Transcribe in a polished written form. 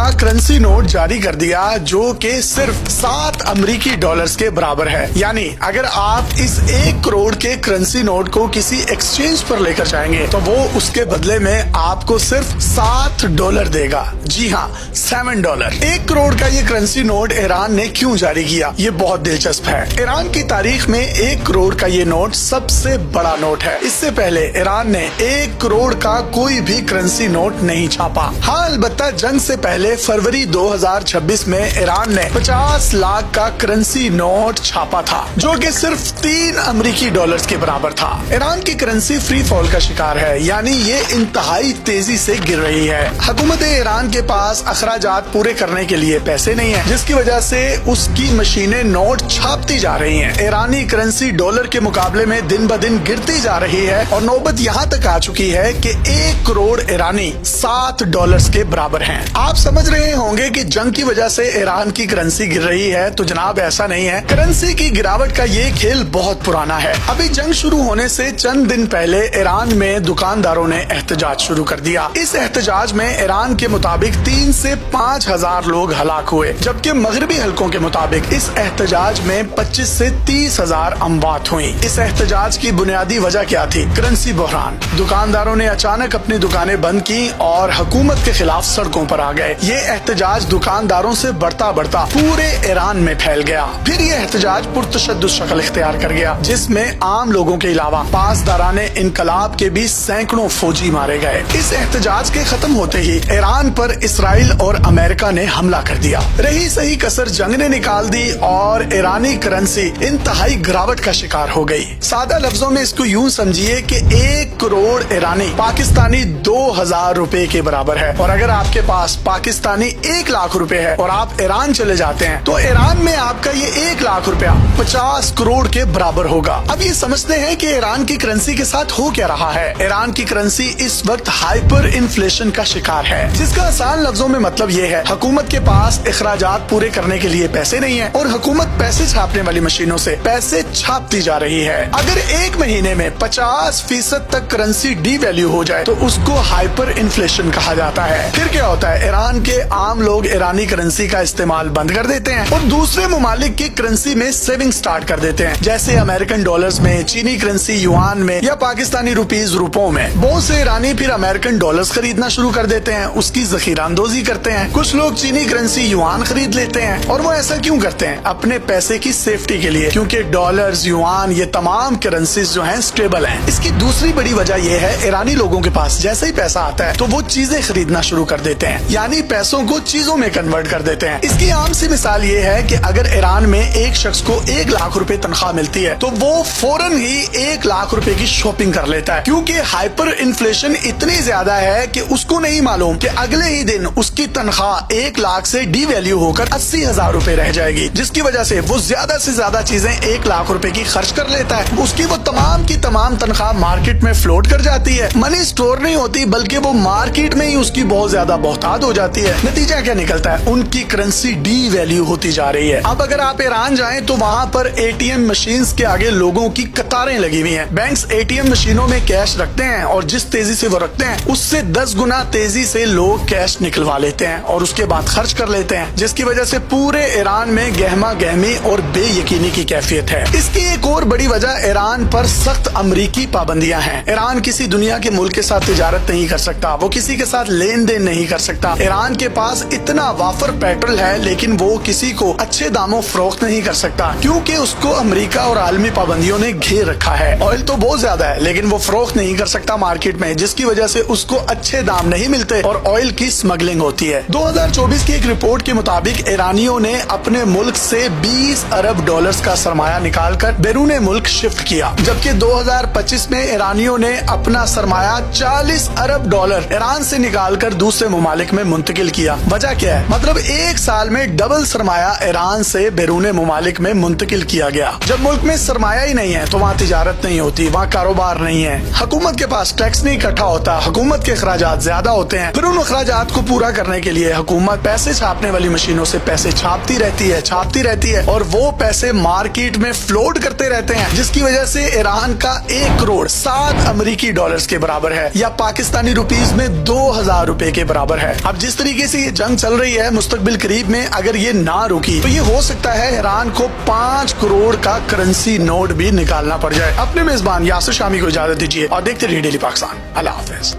का currency note जारी कर दिया जो कि सिर्फ 7 अमेरिकी डॉलर्स के बराबर है। यानी अगर आप इस 1 करोड़ के करंसी नोट को किसी एक्सचेंज पर लेकर जाएंगे तो वो उसके बदले में आपको सिर्फ $7 देगा। जी हाँ, $7। 1 करोड़ का ये करंसी नोट ईरान ने क्यों जारी किया, ये बहुत दिलचस्प है। ईरान की तारीख में 1 करोड़ का ये नोट सबसे बड़ा नोट है। इससे पहले ईरान ने 1 करोड़ का कोई भी करंसी नोट नहीं छापा। हाँ, अलबत्ता जंग से पहले फरवरी 2026 में ईरान ने 50 लाख का करंसी नोट छापा था जो कि सिर्फ 3 अमेरिकी डॉलर्स के बराबर था। ईरान की करंसी फ्री फॉल का शिकार है, यानी ये इंतहाई तेजी से गिर रही है। हुकूमत ईरान के पास अखराजात पूरे करने के लिए पैसे नहीं है, जिसकी वजह से उसकी मशीनें नोट छापती जा रही हैं। ईरानी करंसी डॉलर के मुकाबले में दिन ब दिन गिरती जा रही है और नौबत यहाँ तक आ चुकी है कि 1 करोड़ ईरानी $7 के बराबर हैं। आप समझ रहे होंगे कि जंग की वजह से ईरान की करंसी गिर रही है, तो जनाब ऐसा नहीं है। करंसी की गिरावट का ये खेल बहुत पुराना है। अभी जंग शुरू होने से चंद दिन पहले ईरान में दुकानदारों ने एहतजाज शुरू कर दिया। इस एहतजाज में ईरान के मुताबिक 3 से 5 हजार लोग हलाक हुए, जबकि मगरबी हलकों के मुताबिक इस एहतजाज में 25 से 30 हजार अमवात हुई। इस एहतजाज की बुनियादी वजह क्या थी? करंसी बहरान। दुकानदारों ने अचानक अपनी दुकानें बंद की और हुकूमत के खिलाफ सड़कों पर आ गए। ये एहतजाज दुकानदारों से बढ़ता बढ़ता पूरे ईरान में फैल गया। फिर ये एहतजाज पुरतशद्दुद शक्ल इख्तियार कर गया, जिसमें आम लोगों के अलावा पासदाराने इनकलाब के भी सैकड़ों फौजी मारे गए। इस एहतजाज के खत्म होते ही ईरान पर इसराइल और अमेरिका ने हमला कर दिया। रही सही कसर जंग ने निकाल दी और ईरानी करंसी इंतहाई गिरावट का शिकार हो गई। सादा लफ्जों में इसको यूं समझिए कि 1 करोड़ ईरानी पाकिस्तानी 2000 रुपए के बराबर है। और अगर आपके पास पाकिस्तानी 1 लाख रुपए है और आप ईरान चले जाते हैं तो ईरान में आपका ये 1 लाख रुपया 50 करोड़ के बराबर होगा। अब ये समझते हैं कि ईरान की करंसी के साथ हो क्या रहा है। ईरान की करंसी इस वक्त हाइपर इन्फ्लेशन का शिकार है, जिसका आसान लफ्जों में मतलब ये है हुकूमत के पास अखराजात पूरे करने के लिए पैसे नहीं है और हुकूमत पैसे छापने वाली मशीनों से पैसे छापती जा रही है। अगर एक महीने में 50% तक करंसी डी वैल्यू हो जाए तो उसको हाइपर इन्फ्लेशन कहा जाता है। फिर क्या होता है? ईरान के आम लोग ईरानी करंसी का इस्तेमाल बंद कर देते हैं और दूसरे मुमालिक की करंसी में सेविंग स्टार्ट कर देते हैं, जैसे अमेरिकन डॉलर्स में, चीनी करंसी युआन में या पाकिस्तानी रुपीज रुपयों में। बहुत से ईरानी फिर अमेरिकन डॉलर्स खरीदना शुरू कर देते हैं, उसकी जखीरांदोजी करते हैं। कुछ लोग चीनी करंसी युआन खरीद लेते हैं और वो ऐसा क्यों करते हैं? अपने पैसे की सेफ्टी के लिए, क्योंकि डॉलर्स, युआन, ये तमाम करेंसीज जो हैं स्टेबल हैं। इसकी दूसरी बड़ी वजह यह है ईरानी लोगों के पास जैसे ही पैसा आता है तो वो चीजें खरीदना शुरू कर देते हैं, यानी पैसों को चीजों में कन्वर्ट कर देते हैं। इसकी आम सी मिसाल ये है कि अगर ईरान में एक शख्स को 1 लाख रुपए तनख्वाह मिलती है तो वो फौरन ही 1 लाख रुपए की शॉपिंग कर लेता है, क्योंकि हाइपर इन्फ्लेशन इतनी ज्यादा है कि उसको नहीं मालूम कि अगले ही दिन उसकी तनख्वाह 1 लाख से डी वैल्यू होकर 80 हजार रुपए रह जाएगी, जिसकी वजह से वो ज्यादा से ज्यादा चीजें 1 लाख रुपए की खर्च कर लेता है। उसकी वो तमाम की तमाम तनख्वाह मार्केट में फ्लोट कर जाती है। मनी स्टोर नहीं होती बल्कि वो मार्केट में ही उसकी बहुत ज्यादा बहुतात हो जाती है। नतीजा क्या निकलता है? उनकी करेंसी डी वैल्यू होती जा रही है। अब अगर आप ईरान जाएं तो वहाँ पर एटीएम मशीन्स के आगे लोगों की कतारें लगी हुई हैं। बैंक्स एटीएम मशीनों में कैश रखते हैं और जिस तेजी से वो रखते हैं उससे 10 गुना तेजी से लोग कैश निकलवा लेते हैं और उसके बाद खर्च कर लेते हैं, जिसकी वजह से पूरे ईरान में गहमा गहमी और बेयकीनी की कैफियत है। इसकी एक और बड़ी वजह ईरान पर सख्त अमरीकी पाबंदियां हैं। ईरान किसी दुनिया के मुल्क के साथ तिजारत नहीं कर सकता, वो किसी के साथ लेन देन नहीं कर सकता। ईरान के पास इतना वाफर पेट्रोल है लेकिन वो किसी को अच्छे दामों फरोख्त नहीं कर सकता, क्योंकि उसको अमेरिका और आलमी पाबंदियों ने घेर रखा है। ऑयल तो बहुत ज्यादा है लेकिन वो फरोख्त नहीं कर सकता मार्केट में, जिसकी वजह से उसको अच्छे दाम नहीं मिलते और ऑयल की स्मगलिंग होती है। 2024 की एक रिपोर्ट के मुताबिक ईरानियों ने अपने मुल्क से 20 अरब डॉलर्स का सरमाया निकालकर बैरूने मुल्क शिफ्ट किया, जबकि 2025 में ईरानियों ने अपना सरमाया 40 अरब डॉलर ईरान से निकालकर दूसरे मुमालिक में मुंतकिल किया। वजह क्या है? मतलब एक साल में डबल सरमाया ईरान से बैरूने मुमालिक में मुंतकिल किया गया। जब मुल्क में सरमाया ही नहीं है तो वहाँ तिजारत नहीं होती, वहाँ कारोबार नहीं है, हुकूमत के पास टैक्स नहीं इकट्ठा होता, हुकूमत के अखराजात ज्यादा होते हैं। फिर उन अखराजात को पूरा करने के लिए हुकूमत पैसे छापने वाली मशीनों से पैसे छापती रहती है और वो पैसे मार्केट में फ्लोट करते रहते हैं, जिसकी वजह से ईरान का 1 करोड़ 7 अमेरिकी डॉलर्स के बराबर है या पाकिस्तानी रुपीज में 2000 रुपए के बराबर है। अब जिस तरीके طریقے سے یہ جنگ چل رہی ہے مستقبل قریب میں اگر یہ نہ رکی تو یہ ہو سکتا ہے ایران کو 5 کروڑ کا کرنسی نوٹ بھی نکالنا پڑ جائے۔ اپنے میزبان یاسر شامی کو اجازت دیجیے اور دیکھتے رہیے ڈیلی پاکستان۔ اللہ حافظ۔